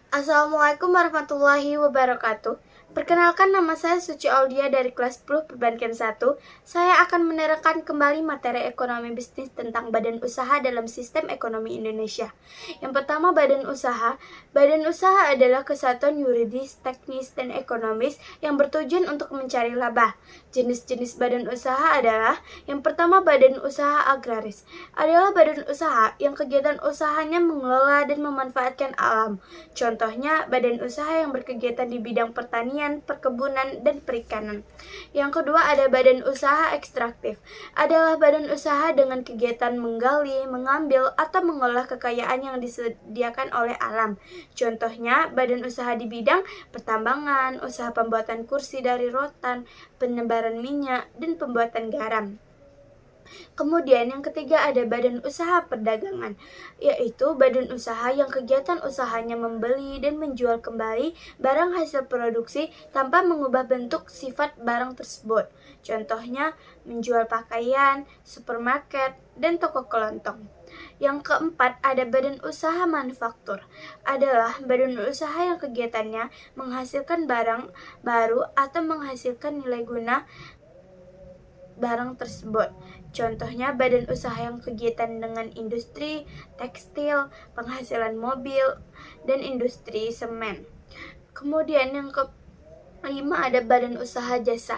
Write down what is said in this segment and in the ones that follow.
Assalamualaikum warahmatullahi wabarakatuh. Perkenalkan, nama saya Suci Aulia dari kelas 10 Perbankan 1. Saya akan menerangkan kembali materi ekonomi bisnis tentang badan usaha dalam sistem ekonomi Indonesia. Yang pertama, badan usaha. Badan usaha adalah kesatuan yuridis, teknis, dan ekonomis yang bertujuan untuk mencari laba. Jenis-jenis badan usaha adalah: yang pertama, badan usaha agraris. Adalah badan usaha yang kegiatan usahanya mengelola dan memanfaatkan alam. Contohnya, badan usaha yang berkegiatan di bidang pertanian, perkebunan, dan perikanan. Yang kedua, ada badan usaha ekstraktif. Adalah badan usaha dengan kegiatan menggali, mengambil, atau mengolah kekayaan yang disediakan oleh alam. Contohnya, badan usaha di bidang pertambangan, usaha pembuatan kursi dari rotan, penebaran minyak, dan pembuatan garam. Kemudian yang ketiga ada badan usaha perdagangan, yaitu badan usaha yang kegiatan usahanya membeli dan menjual kembali barang hasil produksi tanpa mengubah bentuk sifat barang tersebut. Contohnya menjual pakaian, supermarket, dan toko kelontong. Yang keempat ada badan usaha manufaktur. Adalah badan usaha yang kegiatannya menghasilkan barang baru atau menghasilkan nilai guna barang tersebut. Contohnya badan usaha yang kegiatan dengan industri tekstil, penghasilan mobil, dan industri semen. Kemudian yang kelima ada badan usaha jasa.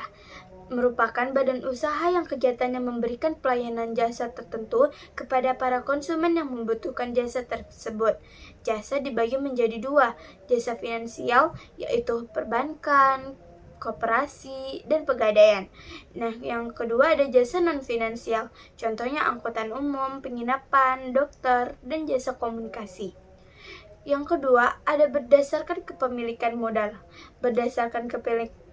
Merupakan badan usaha yang kegiatannya memberikan pelayanan jasa tertentu kepada para konsumen yang membutuhkan jasa tersebut. Jasa dibagi menjadi dua: jasa finansial, yaitu perbankan, koperasi, dan pegadaian. Nah, yang kedua ada jasa non-finansial, contohnya angkutan umum, penginapan, dokter, dan jasa komunikasi. Yang kedua ada berdasarkan kepemilikan modal. Berdasarkan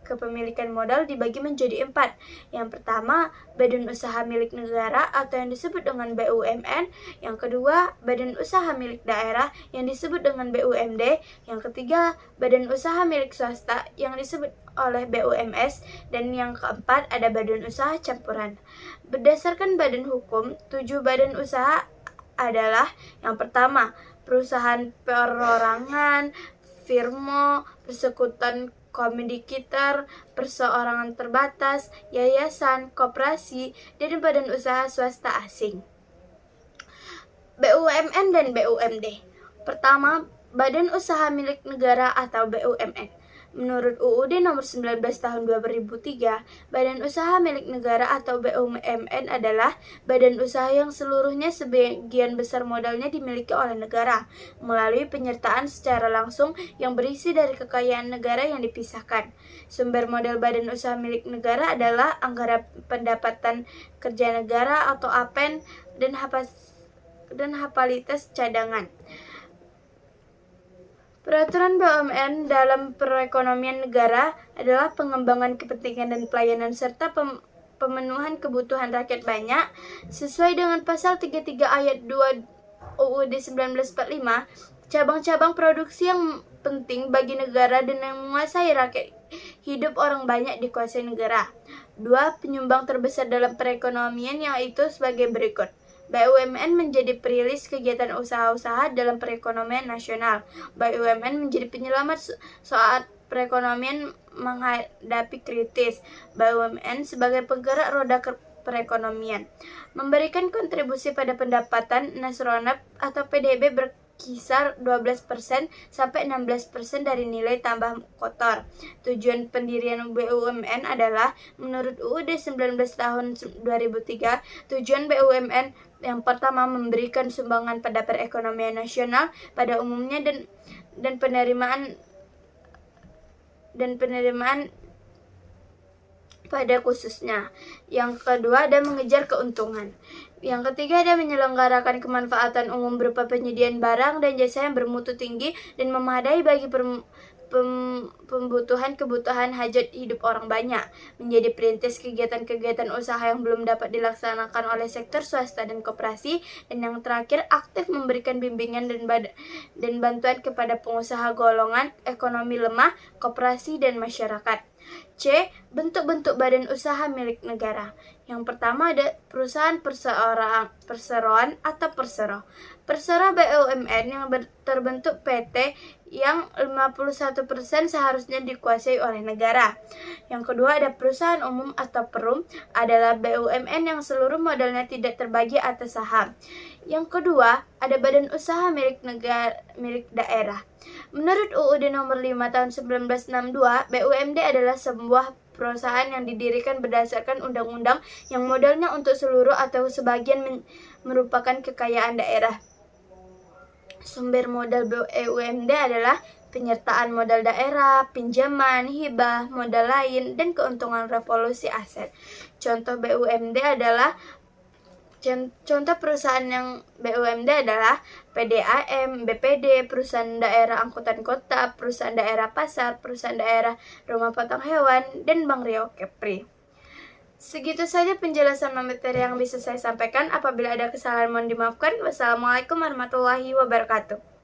kepemilikan modal dibagi menjadi 4. Yang pertama, badan usaha milik negara atau yang disebut dengan BUMN. Yang kedua, badan usaha milik daerah yang disebut dengan BUMD. Yang ketiga, badan usaha milik swasta yang disebut oleh BUMS. Dan yang keempat, ada badan usaha campuran. Berdasarkan badan hukum, 7 badan usaha adalah: yang pertama, perusahaan perorangan, firma, persekutuan komoditor, perseorangan terbatas, yayasan, koperasi, dan badan usaha swasta asing. BUMN dan BUMD. Pertama, badan usaha milik negara atau BUMN. Menurut UUD nomor 19 tahun 2003, badan usaha milik negara atau BUMN adalah badan usaha yang seluruhnya sebagian besar modalnya dimiliki oleh negara melalui penyertaan secara langsung yang berisi dari kekayaan negara yang dipisahkan. Sumber modal badan usaha milik negara adalah anggaran pendapatan kerja negara atau APEN dan hafalitas cadangan. Peraturan BUMN dalam perekonomian negara adalah pengembangan kepentingan dan pelayanan serta pemenuhan kebutuhan rakyat banyak sesuai dengan pasal 33 ayat 2 UUD 1945. Cabang-cabang produksi yang penting bagi negara dan yang menguasai rakyat hidup orang banyak dikuasai negara. 2. Penyumbang terbesar dalam perekonomian yaitu sebagai berikut. BUMN menjadi perilis kegiatan usaha-usaha dalam perekonomian nasional. BUMN menjadi penyelamat saat perekonomian menghadapi kritis. BUMN sebagai penggerak roda perekonomian. Memberikan kontribusi pada pendapatan nasional atau PDB berkisar 12% sampai 16% dari nilai tambah kotor. Tujuan pendirian BUMN adalah menurut UUD 19 tahun 2003, tujuan BUMN yang pertama memberikan sumbangan pada perekonomian nasional pada umumnya dan penerimaan pada khususnya. Yang kedua ada mengejar keuntungan. Yang ketiga ada menyelenggarakan kemanfaatan umum berupa penyediaan barang dan jasa yang bermutu tinggi dan memadai bagi kebutuhan hajat hidup orang banyak, menjadi perintis kegiatan-kegiatan usaha yang belum dapat dilaksanakan oleh sektor swasta dan koperasi, dan yang terakhir aktif memberikan bimbingan dan bantuan kepada pengusaha golongan ekonomi lemah, koperasi, dan masyarakat. C. Bentuk-bentuk badan usaha milik negara. Yang pertama ada perusahaan perseroan atau persero. Persero BUMN yang terbentuk PT yang 51% seharusnya dikuasai oleh negara. Yang kedua ada perusahaan umum atau perum, adalah BUMN yang seluruh modalnya tidak terbagi atas saham. Yang kedua ada badan usaha milik negara milik daerah. Menurut UUD nomor 5 tahun 1962, BUMD adalah sebuah perusahaan yang didirikan berdasarkan undang-undang yang modalnya untuk seluruh atau sebagian merupakan kekayaan daerah. Sumber modal BUMD adalah penyertaan modal daerah, pinjaman, hibah, modal lain, dan keuntungan revolusi aset. Contoh perusahaan yang BUMD adalah PDAM, BPD, perusahaan daerah angkutan kota, perusahaan daerah pasar, perusahaan daerah rumah potong hewan, dan Bank Riau Kepri. Segitu saja penjelasan materi yang bisa saya sampaikan. Apabila ada kesalahan mohon dimaafkan. Wassalamualaikum warahmatullahi wabarakatuh.